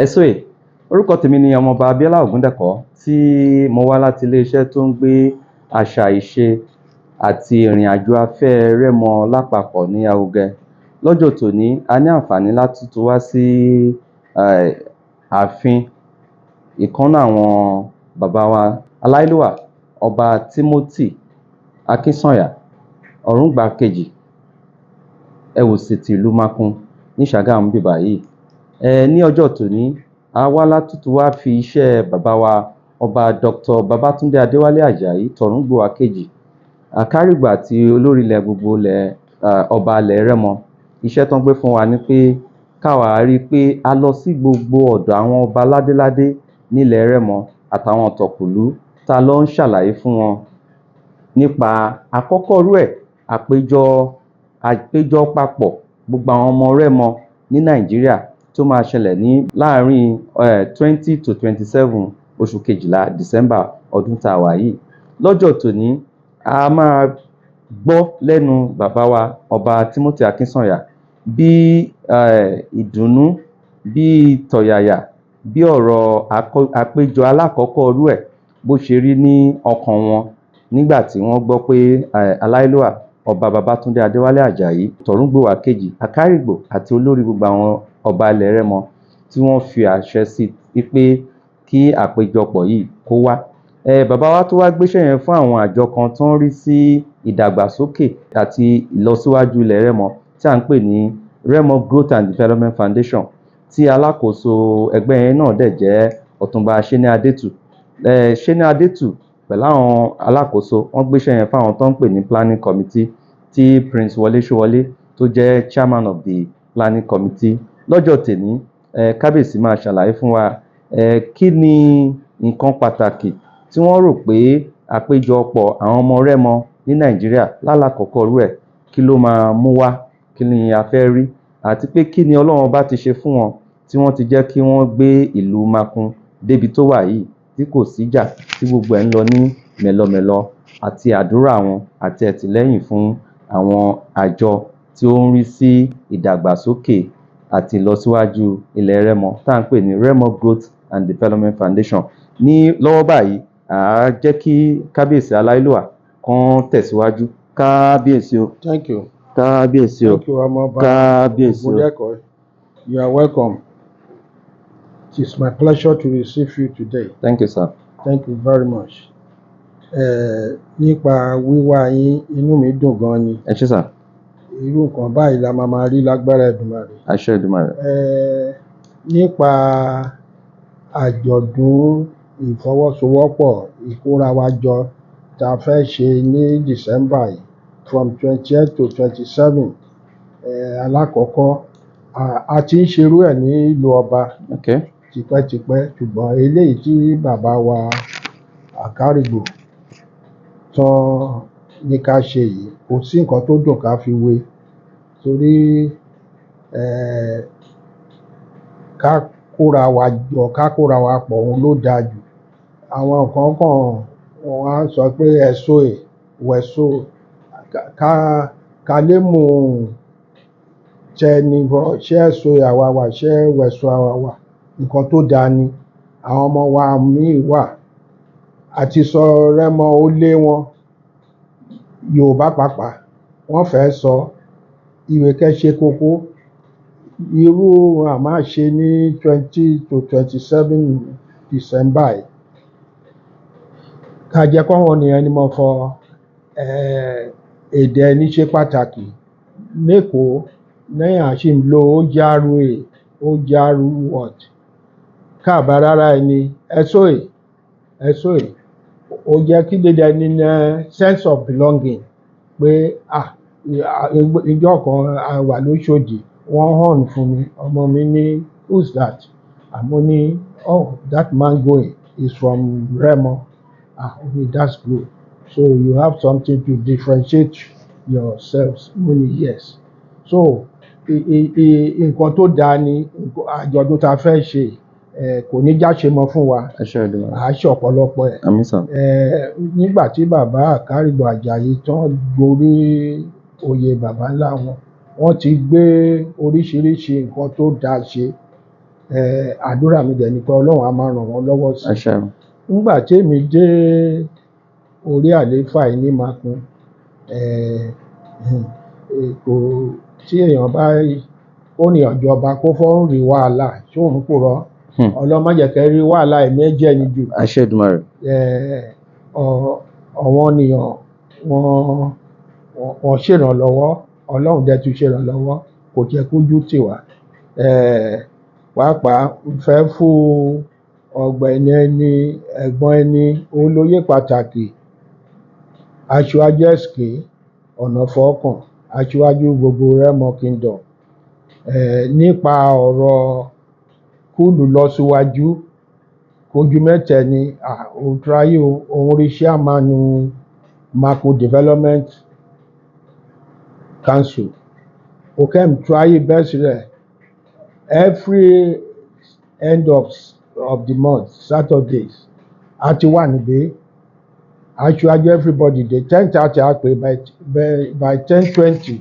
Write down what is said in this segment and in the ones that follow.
ẹ̀sùn orúkọ tèmi ni ọmọọba Abíọ́lá Ògúndẹ̀kọ́ tí mo wá láti iléeṣẹ́ tó ń gbé àṣà ìṣe àti ìrìn àjò afẹ́ Rẹ́mọ lápapọ̀ ní arugẹ. Lọ́jọ́ tòní a ní àǹfààní láti tún wá sí ààfin ìkànnà àwọn bàbá wa aláìlúwà ọba Timothy Akínsànyà Ọ̀rúngbà kejì Ẹ̀wùsì ti ìlú Makùn ní Ṣàgámù bíbá yìí. Ní ọjọ́ tòní a wá látútù wá fi iṣẹ́ bàbá wa ọba Dr. Babátúndé Adéwálé Àjàyí Tọ̀rúngbà kejì Àkárìgbò àti olórí ilẹ̀ gbogbo ilẹ̀ ọba ilẹ̀ Rẹ́mọ. Iṣẹ́ tó ń gbé fún wa ni pé káwa rí pé a lọ sí gbogbo ọ̀dọ̀ àwọn ọba ládéládé nílẹ̀ Rẹ́mọ àtàwọn ọ̀tọ̀kùlú tá lọ ń ṣàlàyé fún wọn nípa àkọ́kọ́ rú ẹ̀ àpéjọ papọ̀ gbogbo àwọn ọmọ Rẹ́mọ ní Nàìjíríà tó máa ṣẹlẹ̀ ní láàárín 20 to 27 oṣù kejìlá December ọdún tá a wà yìí. Lọ́jọ́ tòní a máa gbọ́ lẹ́nu bàbá wa ọba Timothy Akínsànyà bí ìdùnnú bí tọ̀yàyà bí ọ̀rọ̀ àpéjọ alákọ̀ọ́kọ́ rú ẹ̀ bó ṣe rí ní ọkàn wọn nígbà tí wọ́n gbọ́ pé aláìlúwà ọba Babátúndé Adéwálé Àjàyí Tọ̀rúngbà kejì Àkárìgbò àti olórí gbogbo àwọn ọba ilẹ̀ Rẹ́mọ tí wọ́n fi àṣẹ sí pé kí àpéjọpọ̀ yìí kó wá. Bàbá wa tó wá gbéṣẹ́ yẹn fún àwọn àjọ kan tó ń rí sí ìdàgbàsókè àti ìlọsíwájú ilẹ̀ Rẹ́mọ tí à ń pè ní Rẹ́mọ Growth and Development Foundation tí alákòóso ẹgbẹ́ yẹn náà dẹ̀ jẹ́ Ọ̀túnba Ṣẹ́ní Adétù. Ṣẹ́ní Adétù pẹ̀lú àwọn alákòóso wọ́n gbéṣẹ́ yẹn fún àwọn tó ń pè ní Planning Committee tí Prince Wọlé Ṣówọlé tó jẹ́ Chairman of the Planning Committee. Lọ́jọ́ tèmi kábíyèsí máa ṣàlàyé fún wa kí ni nǹkan pàtàkì tí wọ́n rò pé àpéjọpọ̀ àwọn ọmọ Rẹ́mọ ní Nàìjíríà lálàkọ́kọ́ rú ẹ̀ kí ló máa mú wá, kí ni a fẹ́ rí àti pé kí ni Ọlọ́run bá ti ṣe fún wọn tí wọ́n ti jẹ́ kí wọ́n gbé ìlú Makùn débi tó wà yìí tí kò síjà tí gbogbo ẹ̀ ń lọ ní mẹ̀lọmẹ̀lọ àti àdúrà wọn àti ẹ̀tìlẹ́yìn fún àwọn àjọ tí ó ń rí sí ìdàgbàsókè àti ìlọsíwájú ilẹ̀ Rẹ́mọ tá à ń pè ní Rẹ́mọ Growth and Development Foundation. Ní lọ́wọ́ báyìí jẹ́ kí kábíyèsí aláìlúwà kan tẹ̀síwájú. Kábíyèsí o. Thank you. Kábíyèsí o. Thank you, Ọmọọba Kábíyèsí o. Ògúndẹ̀kọ́. You are welcome. It is my pleasure to receive you today. Thank you, sir. Thank you very much. Nípa wíwá yín inú mi dùn gan ni. Ẹ ṣé sà. Irú nǹkan báyìí la máa rí lágbára Èdùmàrè. Àṣẹ Èdùmàrè. Nípa àjọ̀dún ìfọwọ́sowọ́pọ̀ ìkórawájọ tá a fẹ́ ṣe ní December yìí from 28 to 27 alákọ̀ọ́kọ́ a ti ń ṣerú ẹ̀ ní ìlú ọba tipẹ́tipẹ́ ṣùgbọ́n eléyìí tí bàbá wa Àkárìgbò tán ní ká ṣe yìí kò sí nǹkan tó dùn ká fi wé torí ká kóra wa jọ ká kóra wa pọ̀ òun ló dáa jù. Àwọn nǹkan kan wọ́n á sọ pé ẹ̀sọ́ wẹ̀sọ́ ká lè mú tẹni bọ́ ṣé ẹ̀sọ́ àwa wà ṣé wẹ̀sọ́ àwa wà nǹkan tó dáa ni. Àwọn ọmọ wa míì wà àti sọ Rẹ́mọ ó lé wọn Yorùbá pàápàá wọ́n fẹ́ sọ ìwé kẹ́ṣe kókó irú àmá ṣe ní 20 to 27 December yìí ká jẹ́ kọ́wọn nìyẹn ni mo fọ èdè ẹni ṣe pàtàkì lẹ́kọ̀ọ́ lẹ́yìn àṣìlò ó járú word káàbá rárá ẹni ẹ̀sọ́ ó jẹ́ kí dédé ní sense of belonging pé ìjọ kan wà lóṣòdì wọ́n hàn fún mi ọmọ mi ní who's that àmọ́ ní oh that man going is from Rẹ́mọ okay that's good so you have something to differentiate yourselves money yes so nǹkan tó dáa ni àjọ̀dún tá a fẹ́ ṣe kò ní jáṣe mọ́ fún wa à á ṣe ọ̀pọ̀lọpọ̀ ẹ̀. Àmín sà. Nígbà tí bàbá Àkárìgbò Àjàyí tán gorí oyè bàbá ńlá wọn, wọ́n ti gbé oríṣiríṣi nǹkan tó dáa ṣe. Àdúrà mi dẹ̀ ni pé Ọlọ́run á máa ràn wọ́n lọ́wọ́ sí i. Àṣẹ. Nígbà tí èmi dé orí àlééfà yìí ní Makun, kò tí èèyàn bá ó ní ọ̀jọ̀ba kó fọ́n rí wàhálà tí òun purọ́ Ọlọ́run má jẹ́ kẹ́ rí wàhálà ẹ̀mí ẹ̀jẹ̀ ni jù. Àṣẹ Èdùmàrè. Àwọn ènìyàn wọ́n ṣèrànlọ́wọ́, Ọlọ́run dẹ̀ tún ṣèrànlọ́wọ́, kò jẹ́ kójú tì wá. Pàápàá fẹ́ fún ọ̀gbẹ́ni ẹni ẹ̀gbọ́n ẹni olóyè pàtàkì Aṣíwájú SK Ọ̀nàfọ́kàn, aṣíwájú gbogbo Rẹ́mọ Kingdom, nípa ọ̀rọ̀ kúlù lọ síwájú kojú mẹ́tẹ̀ ni òtúráyé òun rí chairman Makun Development Council. Okem túráyé bẹ́ẹ̀ sílẹ̀ every end of the month Saturdays a ti wà níbí aṣíwájú everybody dey 10:30 á pé by 10:20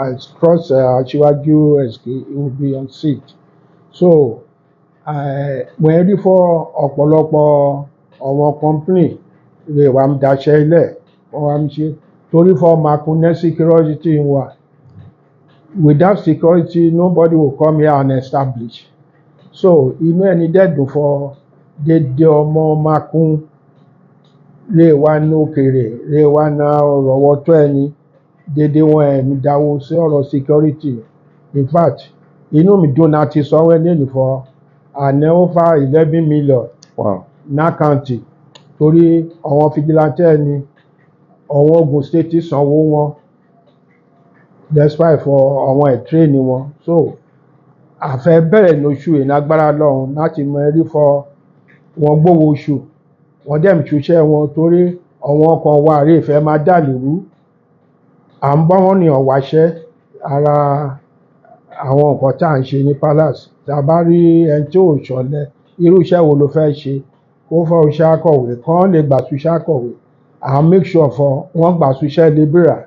I cross aṣíwájú SK will be on seat. So mo rí fún ọ̀pọ̀lọpọ̀ àwọn company lè wà ń daṣẹ́ ilẹ̀ wọ́n wá ń ṣe torí fún Makun ní security wà. Without security nobody will come here and establish. So inú ẹni dẹ́dùn fún dédé ọmọ Makun lè wá ní òkèèrè lè wá ná ọ̀rọ̀ tó ẹni dédé wọn ẹ̀mí dáwó sí ọ̀rọ̀ security. In fact inú mi dùn láti sanwó ẹni fún àná over 11 million n'ákàǹtì torí àwọn fìjìláńtì ẹni àwọn Ogun State sanwó wọn despite for àwọn training wọn. So àfẹ́ bẹ̀rẹ̀ lóṣù yìí lágbára Ọlọ́run láti mọ ẹrí fọ wọn gbówó oṣù wọn dẹ̀ ń ṣiṣẹ́ wọn torí àwọn kan wà rí ìfẹ́ máa dà lóru à ń bọ́ wọn ní ọ̀wáṣẹ́ ara àwọn nǹkan tá à ń ṣe ní palace. Tá a bá rí ẹni tí ò ṣọ̀lẹ irú iṣẹ́ wo ló fẹ́ ṣe kó fọ́ iṣẹ́ akọ̀wé kán lè gbà síṣẹ́ akọ̀wé à ń make sure fọ wọ́n gbà síṣẹ́ libera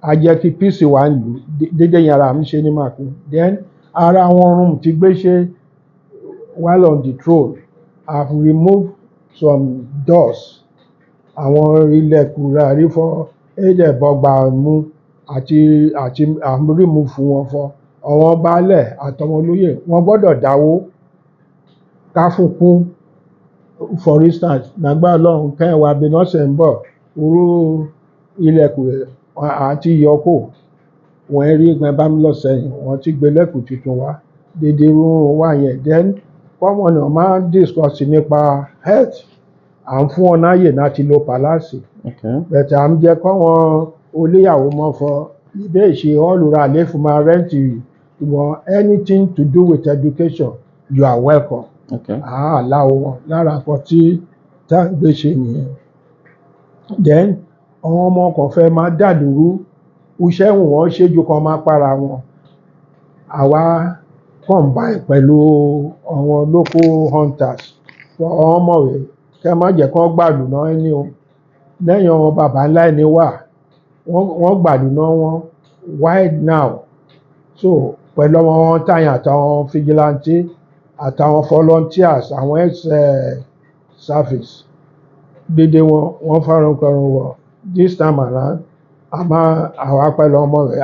a jẹ́ kí peace wà nílùú dédé yẹn ara mi ṣe ní Makun. Then ara àwọn room ti gbé ṣe while on the throne I've removed some doors àwọn ilẹ̀kùn rà rí fọ́ ẹ̀jẹ̀ bọ́gbà mú àti remove fún wọn fọ́ àwọn baálẹ̀ àtọwọn olóyè wọ́n gbọ́dọ̀ dáwó ká fún kún. For instance nàgbà Ọlọ́run kẹ́hìnwá benọ́sẹ̀ ń bọ̀ orú ilẹ̀kùn àti ìyọkò wọ́n rí gbẹ́ bá mi lọ sẹ́yìn wọ́n ti gbé lẹ́kùn tuntun wá dédé rúrun wá yẹn. Then kọ́mọ̀ náà máa ń discuss nípa health à ń fún wọn láàyè láti lo pàlásì bẹ̀tẹ̀ à ń jẹ́ kọ́wọn oníyàwó mọ́ fọ ibẹ̀ ìṣe ọ̀lùra àlẹ́ fún máa rẹ́ǹtì ṣùgbọ́n anything to do with education you are welcome. Aláwọ̀ wọn lára kan tí tá à ń gbé ṣe nìyẹn. Then àwọn ọmọ kan fẹ́ máa dàlúrú iṣẹ́ wọn ṣéjú kan máa para wọn àwa combine pẹ̀lú àwọn local hunters àwọn ọmọwé kẹ́ má jẹ́ kán gbàlù náà ẹni o lẹ́yìn àwọn bàbá ńlá ẹni wà wọ́n gbàlù náà wọn wide now. So pẹ̀lú àwọn táyà àtàwọn fìjìláńtì àtàwọn volunteers àwọn ex-service dédé wọ́n fárun kọrun wọ̀ this time around àwa pẹ̀lú ọmọ rẹ̀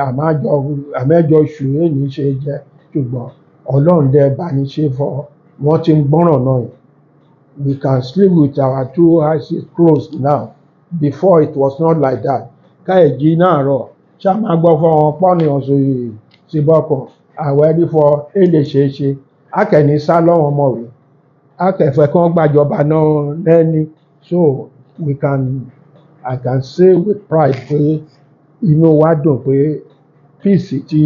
àmẹ́jọ oṣù èyí ṣe jẹ́ ṣùgbọ́n Ọlọ́run dẹ̀ bá ní ṣe fọ́ wọ́n ti ń gbọ́ràn náà yìí. We can sleep with our 2 eyes closed now. Before it was not like that. Káyẹ̀jì náà rọ̀ ṣá máa gbọ́ fún wọn pọ́nì ọ̀sọ̀ yìí sí bọ́kàn àwẹ̀ rí fọ èlé ṣeéṣe akẹ́ni sá lọ́wọ́ ọmọwé akẹ́fẹ́ kan gbàjọba náà lẹ́ni. So I can say with pride pé inú wa dùn pé peace tí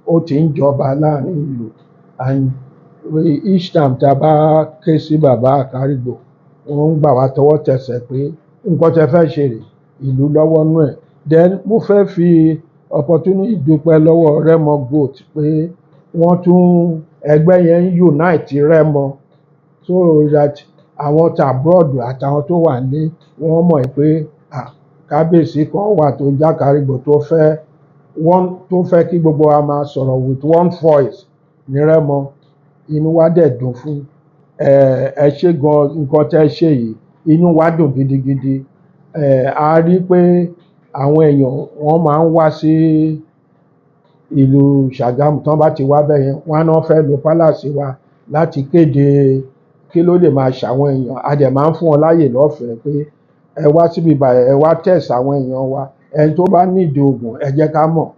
ó ti ń jọba láàrin ìlú and each time tá a bá ké sí bàbá Àkárìgbò wọ́n ń gbà wá tọwọ́ tẹsẹ̀ pé nǹkan tẹ́ fẹ́ ṣe rè ìlú lọ́wọ́ nú ẹ̀. Then mo fẹ́ fi opportunity dúpẹ́ lọ́wọ́ Remo Goat pé wọ́n tún ẹgbẹ́ yẹn ń unite Remo so that àwọn abroad àtàwọn tó wà ní wọ́n mọ̀ pé kábíyèsí kan wà tó jákàrígbò tó fẹ́ kí gbogbo wa máa sọ̀rọ̀ with one voice ní Remo. Inú wa dẹ̀ dùn fún ẹ ṣe gan nǹkan tẹ́ ṣe yìí, inú wa dùn gidigidi. A rí pé àwọn èèyàn wọ́n máa ń wá sí ìlú Ṣàgámù, tán bá ti wá bẹ́ẹ̀ yẹn wọ́n á náà fẹ́ lo palace wa láti kéde kí ló lè máa ṣàwọn èèyàn. A dẹ̀ máa ń fún wọn láàyè lọ́fẹ̀ẹ́ pé ẹ wá síbi báyìí, ẹ wá test àwọn èèyàn wa, ẹni tó bá nídìí oògùn ẹ jẹ́ ká mọ̀,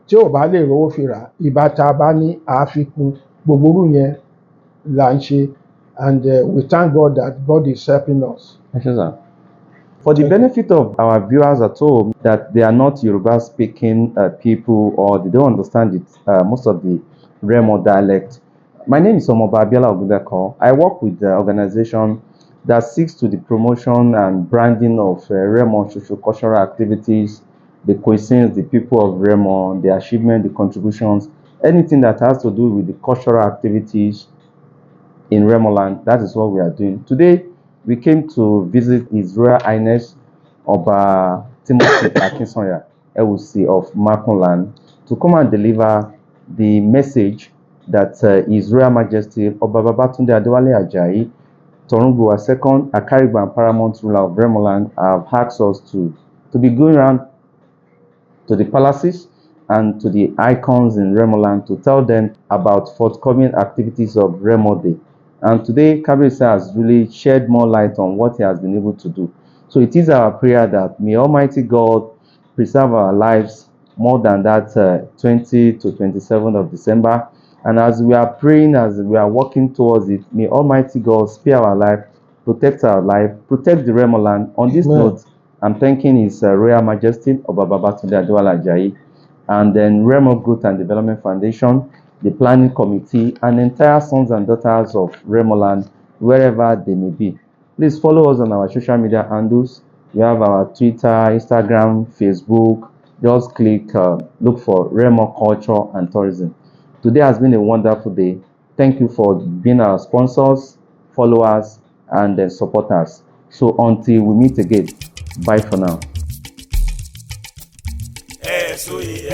tí ò bá lè rówó fi rà ìbá tá a bá ní àáfikún gbogbo irú yẹn là ń ṣe, and we thank God that God is helping us. Thank you, sir. For the benefit of our viewers at home that they are not Yoruba speaking people or they don't understand it, most of the Remo dialect, my name is Omoba Abiola Ogundeko. I work with the organization that seeks to the promotion and branding of Remo socio-cultural activities, the cuisines, the people of Remo, the achievement, the contributions, anything that has to do with the cultural activities in Remo land. That is what we are doing. Today, we came to visit His Royal Highness Oba Timothy Akinsanya, LC of Makunland, to come and deliver the message that His Royal Majesty Oba Babatunde Adewale Ajayi, Torunbuwa II, Akarigba and Paramount ruler of Remo land, have asked us to be going around to the palaces and to the icons in Remo land to tell them about forthcoming activities of Remo Day. And today, Kabiyesi has really shed more light on what he has been able to do. So it is our prayer that may Almighty God preserve our lives more than that 20 to 27th of December. And as we are praying, as we are working towards it, may Almighty God spare our life, protect our life, protect the Remo land. On this note, I'm thanking His Royal Majesty Oba Babatunde Adewale Ajayi, and then Remo Growth and Development Foundation, the planning committee, and entire sons and daughters of Remo land, wherever they may be. Please follow us on our social media handles. We have our Twitter, Instagram, Facebook. Just click, look for Remo Culture and Tourism. Today has been a wonderful day. Thank you for being our sponsors, followers, and supporters. So until we meet again, bye for now. SOE